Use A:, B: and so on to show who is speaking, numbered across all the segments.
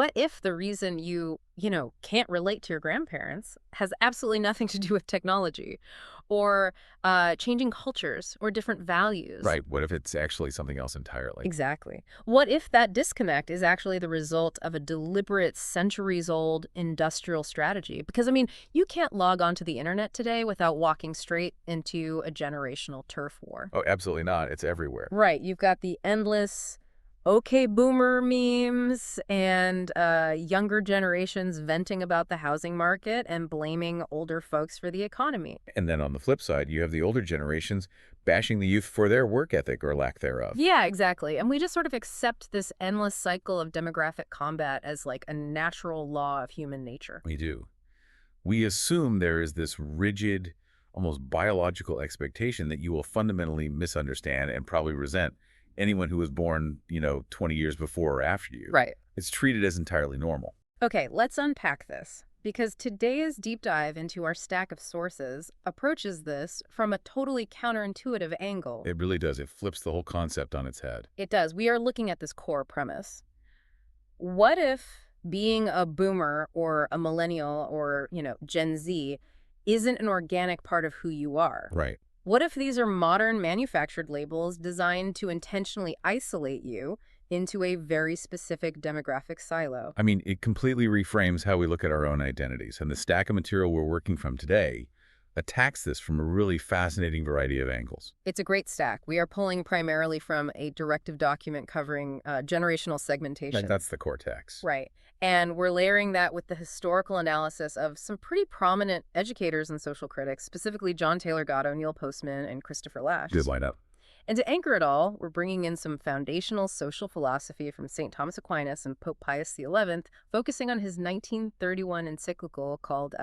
A: what if the reason you can't relate to your grandparents has absolutely nothing to do with technology or changing cultures or different values?
B: Right. What if it's actually something else entirely?
A: Exactly. What if that disconnect is actually the result of a deliberate centuries-old industrial strategy? Because, I mean, you can't log onto the internet today without walking straight into a generational turf war.
B: Oh, absolutely not. It's everywhere.
A: Right. You've got the endless okay boomer memes and younger generations venting about the housing market and blaming older folks for the economy.
B: And then on the flip side, you have the older generations bashing the youth for their work ethic or lack thereof.
A: Yeah, exactly. And we just sort of accept this endless cycle of demographic combat as like a natural law of human nature.
B: We do. We assume there is this rigid, almost biological expectation that you will fundamentally misunderstand and probably resent anyone who was born, 20 years before or after you.
A: Right.
B: It's treated as entirely normal.
A: Okay, let's unpack this. Because today's deep dive into our stack of sources approaches this from a totally counterintuitive angle.
B: It really does. It flips the whole concept on its head.
A: It does. We are looking at this core premise. What if being a boomer or a millennial or, Gen Z isn't an organic part of who you are?
B: Right.
A: What if these are modern manufactured labels designed to intentionally isolate you into a very specific demographic silo?
B: I mean, it completely reframes how we look at our own identities, and the stack of material we're working from today attacks this from a really fascinating variety of angles.
A: It's a great stack. We are pulling primarily from a directive document covering generational segmentation.
B: That's the cortex.
A: Right. And we're layering that with the historical analysis of some pretty prominent educators and social critics, specifically John Taylor Gatto, Neil Postman, and Christopher Lasch.
B: Good lineup.
A: And to anchor it all, we're bringing in some foundational social philosophy from St. Thomas Aquinas and Pope Pius XI, focusing on his 1931 encyclical called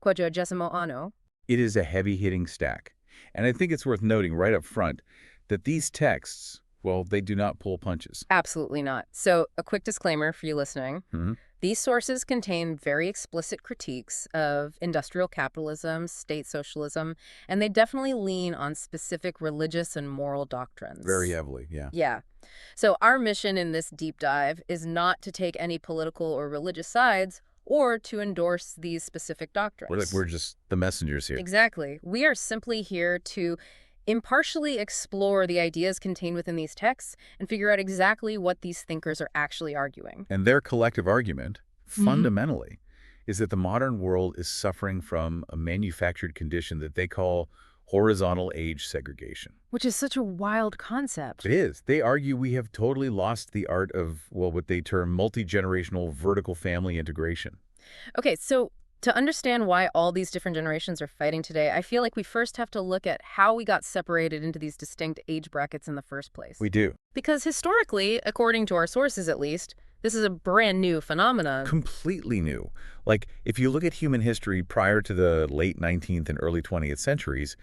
A: Quadragesimo Anno.
B: It is a heavy-hitting stack. And I think it's worth noting right up front that these texts, well, they do not pull punches.
A: Absolutely not. So a quick disclaimer for you listening.
B: Mm-hmm.
A: These sources contain very explicit critiques of industrial capitalism, state socialism, and they definitely lean on specific religious and moral doctrines.
B: Very heavily, yeah.
A: Yeah. So our mission in this deep dive is not to take any political or religious sides or to endorse these specific doctrines.
B: We're just the messengers here.
A: Exactly. We are simply here to impartially explore the ideas contained within these texts and figure out exactly what these thinkers are actually arguing.
B: And their collective argument, fundamentally, is that the modern world is suffering from a manufactured condition that they call horizontal age segregation.
A: Which is such a wild concept.
B: It is. They argue we have totally lost the art of, well, what they term multi-generational vertical family integration.
A: Okay, so to understand why all these different generations are fighting today, I feel like we first have to look at how we got separated into these distinct age brackets in the first place.
B: We do.
A: Because historically, according to our sources at least, this is a brand new phenomenon.
B: Completely new. Like, if you look at human history prior to the late 19th and early 20th centuries,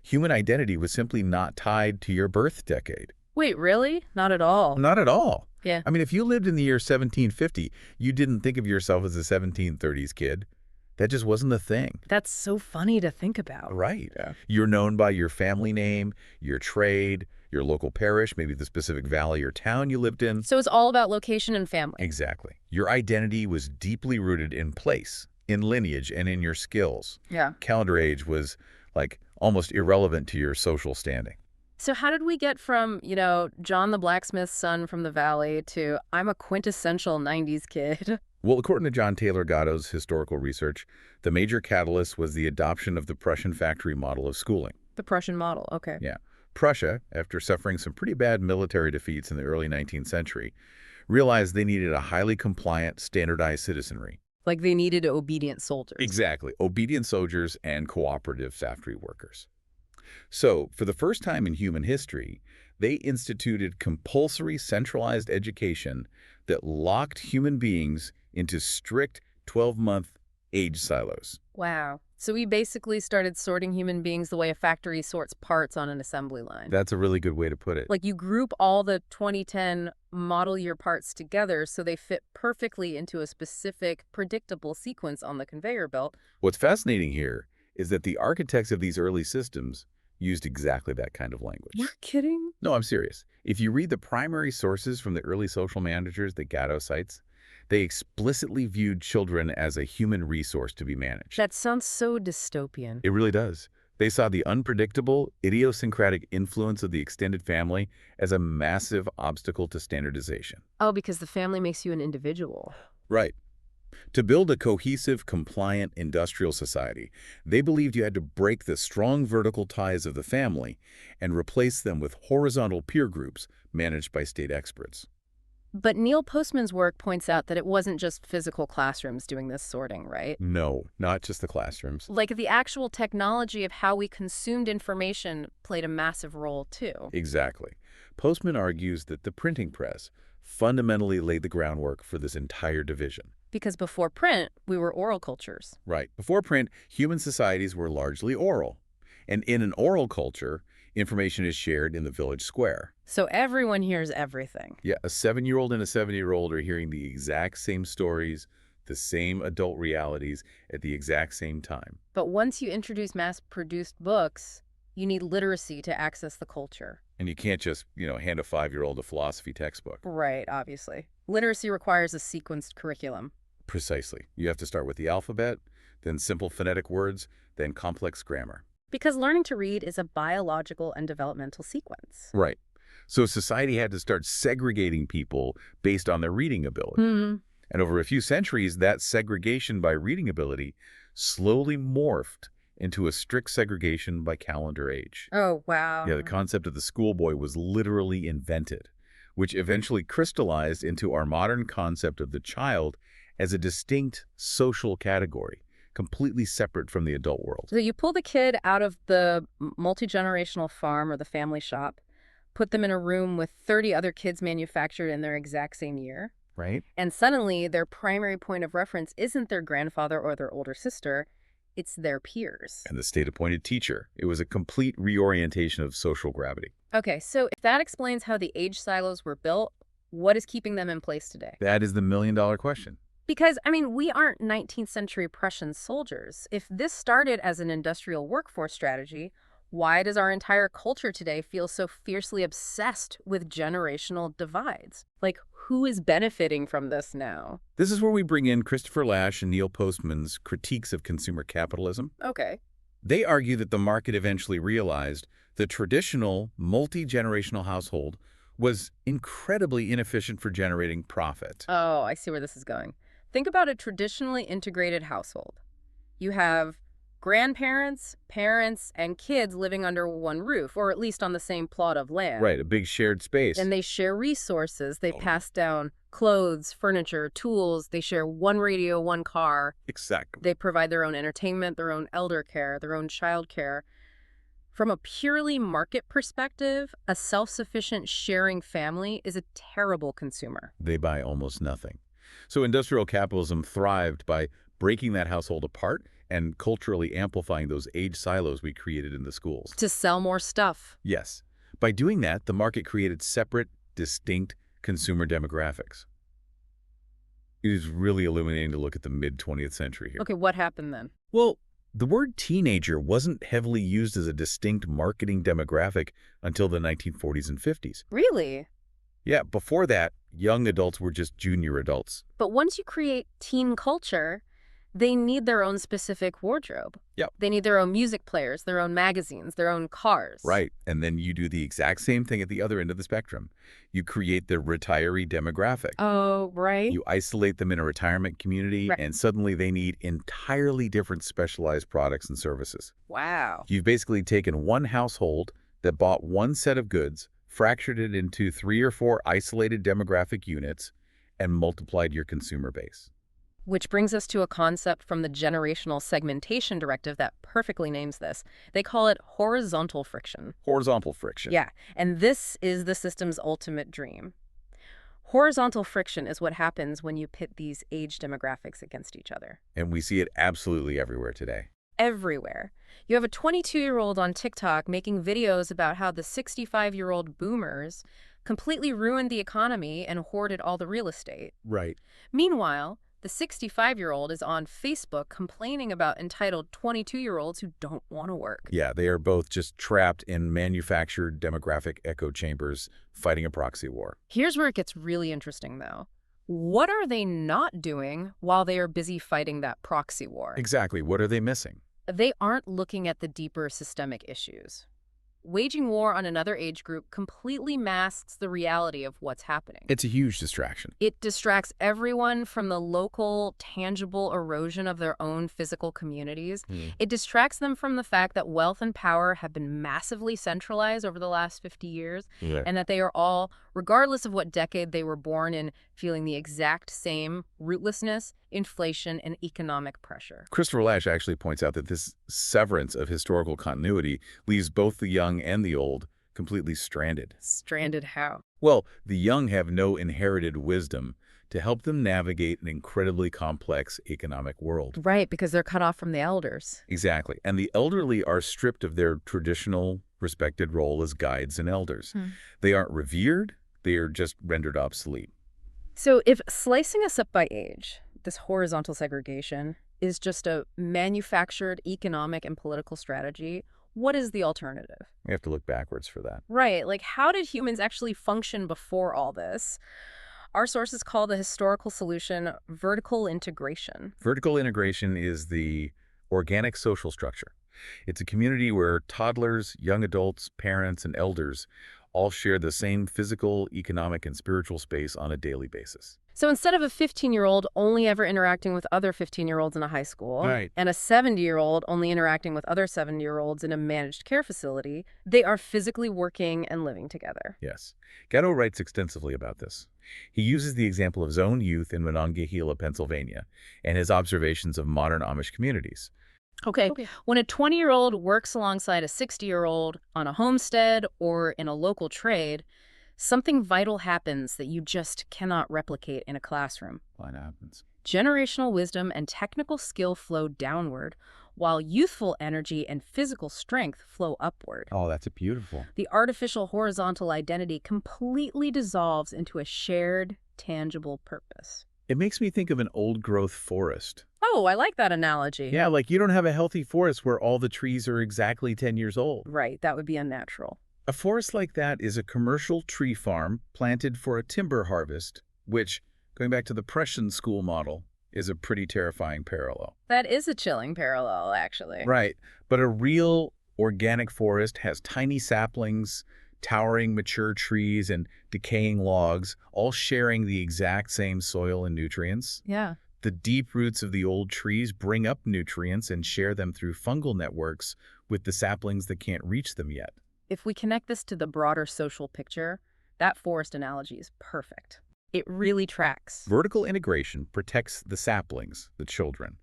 B: human identity was simply not tied to your birth decade.
A: Wait, really? Not at all.
B: Not at all.
A: Yeah.
B: I mean, if you lived in the year 1750, you didn't think of yourself as a 1730s kid. That just wasn't the thing.
A: That's so funny to think about.
B: Right. Yeah. You're known by your family name, your trade, your local parish, maybe the specific valley or town you lived in.
A: So it's all about location and family.
B: Exactly. Your identity was deeply rooted in place, in lineage, and in your skills.
A: Yeah.
B: Calendar age was, like, almost irrelevant to your social standing.
A: So how did we get from, John the blacksmith's son from the valley to I'm a quintessential 90s kid?
B: Well, according to John Taylor Gatto's historical research, the major catalyst was the adoption of the Prussian factory model of schooling.
A: The Prussian model, okay.
B: Yeah. Prussia, after suffering some pretty bad military defeats in the early 19th century, realized they needed a highly compliant, standardized citizenry.
A: Like they needed obedient soldiers.
B: Exactly. Obedient soldiers and cooperative factory workers. So, for the first time in human history, they instituted compulsory centralized education that locked human beings into strict 12-month age silos.
A: Wow. So we basically started sorting human beings the way a factory sorts parts on an assembly line.
B: That's a really good way to put it.
A: Like you group all the 2010 model year parts together so they fit perfectly into a specific, predictable sequence on the conveyor belt.
B: What's fascinating here is that the architects of these early systems used exactly that kind of language.
A: You're kidding?
B: No, I'm serious. If you read the primary sources from the early social managers that Gatto cites, They explicitly viewed children as a human resource to be managed.
A: That sounds so dystopian.
B: It really does. They saw the unpredictable, idiosyncratic influence of the extended family as a massive obstacle to standardization.
A: Oh, because the family makes you an individual.
B: Right. To build a cohesive, compliant, industrial society, they believed you had to break the strong vertical ties of the family and replace them with horizontal peer groups managed by state experts.
A: But Neil Postman's work points out that it wasn't just physical classrooms doing this sorting, right?
B: No, not just the classrooms.
A: Like the actual technology of how we consumed information played a massive role too.
B: Exactly. Postman argues that the printing press fundamentally laid the groundwork for this entire division.
A: Because before print, we were oral cultures.
B: Right. Before print, human societies were largely oral. And in an oral culture, information is shared in the village square.
A: So everyone hears everything.
B: Yeah, a 7-year-old and a 7-year-old are hearing the exact same stories, the same adult realities at the exact same time.
A: But once you introduce mass-produced books, you need literacy to access the culture.
B: And you can't just, hand a 5-year-old a philosophy textbook.
A: Right, obviously. Literacy requires a sequenced curriculum.
B: Precisely. You have to start with the alphabet, then simple phonetic words, then complex grammar.
A: Because learning to read is a biological and developmental sequence.
B: Right. So society had to start segregating people based on their reading ability. And over a few centuries, that segregation by reading ability slowly morphed into a strict segregation by calendar age.
A: Oh, wow.
B: Yeah, the concept of the schoolboy was literally invented, which eventually crystallized into our modern concept of the child as a distinct social category, completely separate from the adult world.
A: So you pull the kid out of the multi-generational farm or the family shop, put them in a room with 30 other kids manufactured in their exact same year,
B: Right?
A: and suddenly their primary point of reference isn't their grandfather or their older sister, it's their peers.
B: And the state-appointed teacher. It was a complete reorientation of social gravity.
A: Okay, so if that explains how the age silos were built, what is keeping them in place today?
B: That is the million-dollar question.
A: Because, we aren't 19th century Prussian soldiers. If this started as an industrial workforce strategy, why does our entire culture today feel so fiercely obsessed with generational divides? Like, who is benefiting from this now?
B: This is where we bring in Christopher Lasch and Neil Postman's critiques of consumer capitalism.
A: Okay.
B: They argue that the market eventually realized the traditional multi-generational household was incredibly inefficient for generating profit.
A: Oh, I see where this is going. Think about a traditionally integrated household. You have grandparents, parents, and kids living under one roof, or at least on the same plot of land.
B: Right, a big shared space.
A: And they share resources. They pass down clothes, furniture, tools. They share one radio, one car.
B: Exactly.
A: They provide their own entertainment, their own elder care, their own child care. From a purely market perspective, a self-sufficient sharing family is a terrible consumer.
B: They buy almost nothing. So industrial capitalism thrived by breaking that household apart and culturally amplifying those age silos we created in the schools.
A: To sell more stuff.
B: Yes. By doing that, the market created separate, distinct consumer demographics. It is really illuminating to look at the mid-20th century here.
A: Okay, what happened then?
B: Well, the word teenager wasn't heavily used as a distinct marketing demographic until the 1940s and 50s.
A: Really?
B: Yeah, before that, young adults were just junior adults.
A: But once you create teen culture, they need their own specific wardrobe.
B: Yep.
A: They need their own music players, their own magazines, their own cars.
B: Right, and then you do the exact same thing at the other end of the spectrum. You create the retiree demographic.
A: Oh, right.
B: You isolate them in a retirement community,
A: Right.
B: and suddenly they need entirely different specialized products and services.
A: Wow.
B: You've basically taken one household that bought one set of goods, fractured it into 3 or 4 isolated demographic units, and multiplied your consumer base.
A: Which brings us to a concept from the generational segmentation directive that perfectly names this. They call it horizontal friction.
B: Horizontal friction.
A: Yeah, and this is the system's ultimate dream. Horizontal friction is what happens when you pit these age demographics against each other.
B: And we see it absolutely everywhere today.
A: Everywhere. You have a 22-year-old on TikTok making videos about how the 65-year-old boomers completely ruined the economy and hoarded all the real estate.
B: Right.
A: Meanwhile, the 65-year-old is on Facebook complaining about entitled 22-year-olds who don't want to work.
B: Yeah, they are both just trapped in manufactured demographic echo chambers fighting a proxy war.
A: Here's where it gets really interesting, though. What are they not doing while they are busy fighting that proxy war?
B: Exactly. What are they missing?
A: They aren't looking at the deeper systemic issues. Waging war on another age group completely masks the reality of what's happening.
B: It's a huge distraction.
A: It distracts everyone from the local, tangible erosion of their own physical communities. It distracts them from the fact that wealth and power have been massively centralized over the last 50 years, and that they are all, regardless of what decade they were born in, feeling the exact same rootlessness, inflation, and economic pressure.
B: Christopher Lasch actually points out that this severance of historical continuity leaves both the young and the old completely stranded.
A: Stranded how?
B: Well, the young have no inherited wisdom to help them navigate an incredibly complex economic world.
A: Right, because they're cut off from the elders.
B: Exactly. And the elderly are stripped of their traditional respected role as guides and elders. They aren't revered, they are just rendered obsolete.
A: So if slicing us up by age, this horizontal segregation, is just a manufactured economic and political strategy, what is the alternative?
B: We have to look backwards for that.
A: Right, like how did humans actually function before all this? Our sources call the historical solution vertical integration.
B: Vertical integration is the organic social structure. It's a community where toddlers, young adults, parents, and elders all share the same physical, economic, and spiritual space on a daily basis.
A: So instead of a 15-year-old only ever interacting with other 15-year-olds in a high school,
B: Right.
A: and a 70-year-old only interacting with other 70-year-olds in a managed care facility, they are physically working and living together.
B: Yes. Gatto writes extensively about this. He uses the example of his own youth in Monongahela, Pennsylvania, and his observations of modern Amish communities.
A: Okay. When a 20-year-old works alongside a 60-year-old on a homestead or in a local trade, something vital happens that you just cannot replicate in a classroom.
B: What happens?
A: Generational wisdom and technical skill flow downward, while youthful energy and physical strength flow upward.
B: Oh, that's beautiful.
A: The artificial horizontal identity completely dissolves into a shared, tangible purpose.
B: It makes me think of an old-growth forest.
A: Oh, I like that analogy.
B: Yeah, like you don't have a healthy forest where all the trees are exactly 10 years old.
A: Right, that would be unnatural.
B: A forest like that is a commercial tree farm planted for a timber harvest, which, going back to the Prussian school model, is a pretty terrifying parallel.
A: That is a chilling parallel, actually.
B: Right, but a real organic forest has tiny saplings, towering mature trees, and decaying logs, all sharing the exact same soil and nutrients.
A: Yeah.
B: The deep roots of the old trees bring up nutrients and share them through fungal networks with the saplings that can't reach them yet.
A: If we connect this to the broader social picture, that forest analogy is perfect. It really tracks.
B: Vertical integration protects the saplings, the children,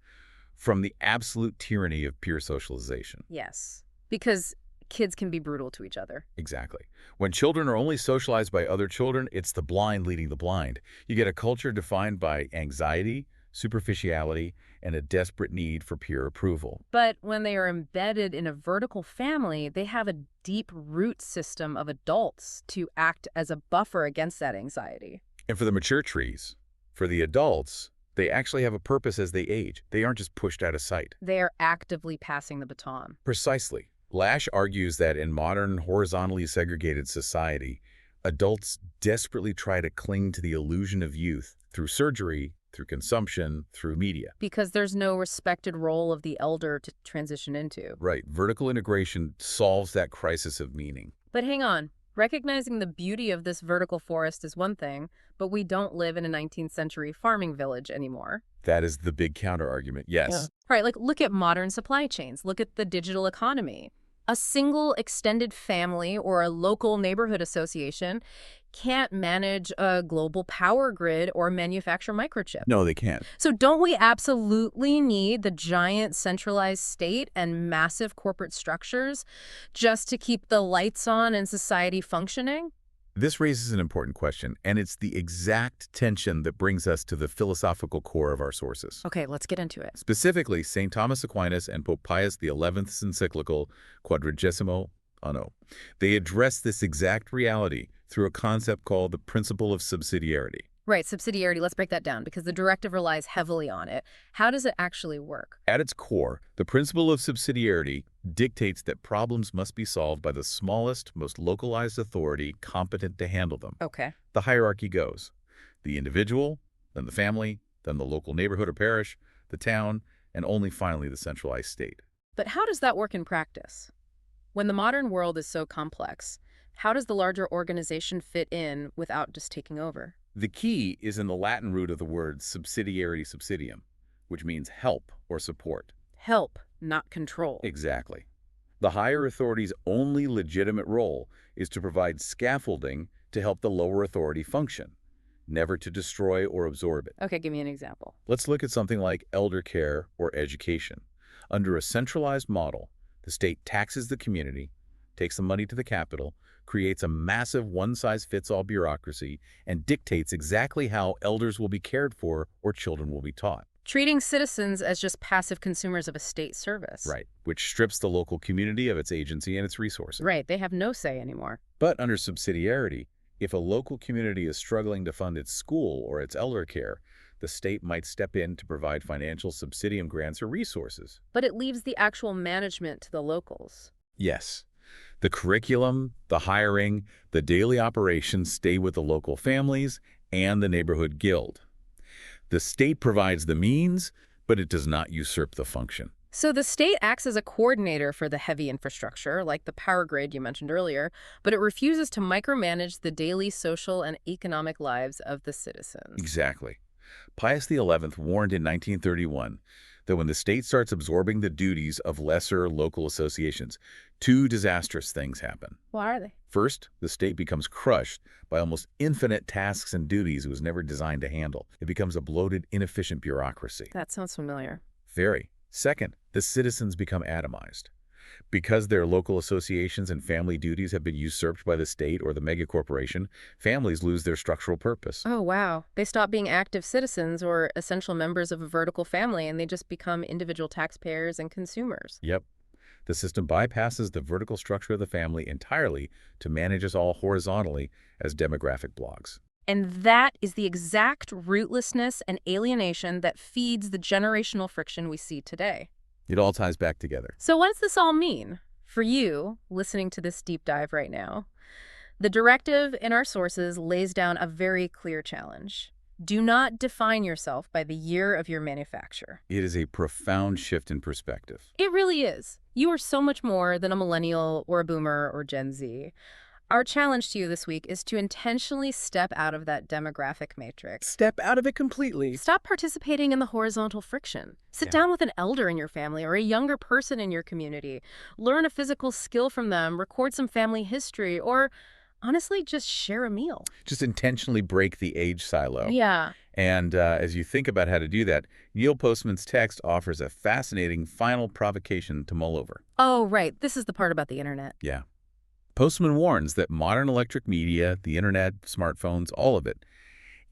B: from the absolute tyranny of peer socialization.
A: Yes, because kids can be brutal to each other.
B: Exactly. When children are only socialized by other children, it's the blind leading the blind. You get a culture defined by anxiety, superficiality, and a desperate need for peer approval.
A: But when they are embedded in a vertical family, they have a deep root system of adults to act as a buffer against that anxiety.
B: And for the mature trees, for the adults, they actually have a purpose as they age. They aren't just pushed out of sight.
A: They are actively passing the baton.
B: Precisely. Lasch argues that in modern, horizontally segregated society, adults desperately try to cling to the illusion of youth through surgery, through consumption, through media.
A: Because there's no respected role of the elder to transition into.
B: Right. Vertical integration solves that crisis of meaning.
A: But hang on. Recognizing the beauty of this vertical forest is one thing, but we don't live in a 19th century farming village anymore.
B: That is the big counter-argument, yes.
A: Yeah. Right, like look at modern supply chains. Look at the digital economy. A single extended family or a local neighborhood association can't manage a global power grid or manufacture microchips.
B: No, they can't.
A: So don't we absolutely need the giant centralized state and massive corporate structures just to keep the lights on and society functioning?
B: This raises an important question, and it's the exact tension that brings us to the philosophical core of our sources.
A: Okay, let's get into it.
B: Specifically, St. Thomas Aquinas and Pope Pius XI's encyclical Quadragesimo Anno. They address this exact reality through a concept called the principle of subsidiarity.
A: Right, subsidiarity, let's break that down because the directive relies heavily on it. How does it actually work?
B: At its core, the principle of subsidiarity dictates that problems must be solved by the smallest, most localized authority competent to handle them.
A: Okay.
B: The hierarchy goes: the individual, then the family, then the local neighborhood or parish, the town, and only finally the centralized state.
A: But how does that work in practice? When the modern world is so complex, how does the larger organization fit in without just taking over?
B: The key is in the Latin root of the word subsidiarity subsidium, which means help or support.
A: Help, not control.
B: Exactly. The higher authority's only legitimate role is to provide scaffolding to help the lower authority function, never to destroy or absorb it.
A: Okay, give me an example.
B: Let's look at something like elder care or education. Under a centralized model, the state taxes the community, takes the money to the capital, creates a massive one-size-fits-all bureaucracy, and dictates exactly how elders will be cared for or children will be taught.
A: Treating citizens as just passive consumers of a state service.
B: Right, which strips the local community of its agency and its resources.
A: Right, they have no say anymore.
B: But under subsidiarity, if a local community is struggling to fund its school or its elder care, the state might step in to provide financial subsidium grants or resources.
A: But it leaves the actual management to the locals.
B: Yes. The curriculum, the hiring, the daily operations stay with the local families and the neighborhood guild. The state provides the means, but it does not usurp the function.
A: So the state acts as a coordinator for the heavy infrastructure, like the power grid you mentioned earlier, but it refuses to micromanage the daily social and economic lives of the citizens.
B: Exactly. Pius XI warned in 1931 that when the state starts absorbing the duties of lesser local associations, two disastrous things happen.
A: What are they?
B: First, the state becomes crushed by almost infinite tasks and duties it was never designed to handle. It becomes a bloated, inefficient bureaucracy.
A: That sounds familiar.
B: Very. Second, the citizens become atomized. Because their local associations and family duties have been usurped by the state or the megacorporation, families lose their structural purpose.
A: Oh, wow. They stop being active citizens or essential members of a vertical family, and they just become individual taxpayers and consumers.
B: Yep. The system bypasses the vertical structure of the family entirely to manage us all horizontally as demographic blocks.
A: And that is the exact rootlessness and alienation that feeds the generational friction we see today.
B: It all ties back together.
A: So what does this all mean for you listening to this deep dive right now? The directive in our sources lays down a very clear challenge. Do not define yourself by the year of your manufacture.
B: It is a profound shift in perspective.
A: It really is. You are so much more than a millennial or a boomer or Gen Z. Our challenge to you this week is to intentionally step out of that demographic matrix.
C: Step out of it completely.
A: Stop participating in the horizontal friction. Sit down with an elder in your family or a younger person in your community. Learn a physical skill from them, record some family history, or honestly, just share a meal.
B: Just intentionally break the age silo.
A: Yeah.
B: And as you think about how to do that, Neil Postman's text offers a fascinating final provocation to mull over.
A: Oh, right. This is the part about the internet.
B: Yeah. Postman warns that modern electric media, the internet, smartphones, all of it,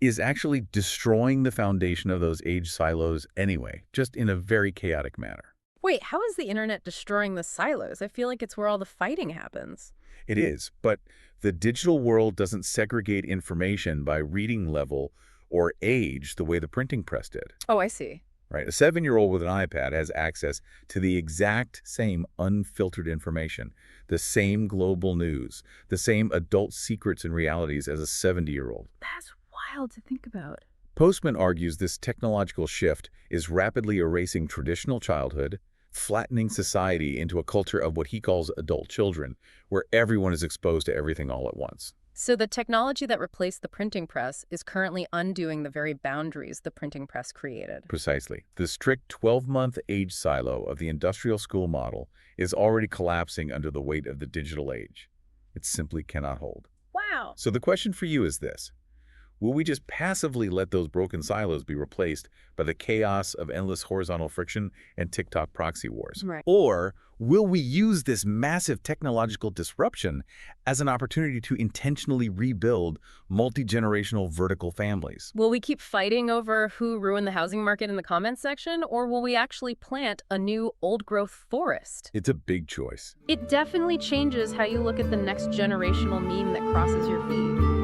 B: is actually destroying the foundation of those age silos anyway, just in a very chaotic manner.
A: Wait, how is the internet destroying the silos? I feel like it's where all the fighting happens.
B: It is, but the digital world doesn't segregate information by reading level or age the way the printing press did.
A: Oh, I see.
B: Right? A 7-year-old with an iPad has access to the exact same unfiltered information, the same global news, the same adult secrets and realities as a 70-year-old.
A: That's wild to think about.
B: Postman argues this technological shift is rapidly erasing traditional childhood, flattening society into a culture of what he calls adult children, where everyone is exposed to everything all at once.
A: So the technology that replaced the printing press is currently undoing the very boundaries the printing press created.
B: Precisely. The strict 12-month age silo of the industrial school model is already collapsing under the weight of the digital age. It simply cannot hold.
A: Wow.
B: So the question for you is this. Will we just passively let those broken silos be replaced by the chaos of endless horizontal friction and TikTok proxy wars?
A: Right.
B: Or will we use this massive technological disruption as an opportunity to intentionally rebuild multi-generational vertical families?
A: Will we keep fighting over who ruined the housing market in the comments section, or will we actually plant a new old-growth forest?
B: It's a big choice.
A: It definitely changes how you look at the next generational meme that crosses your feed.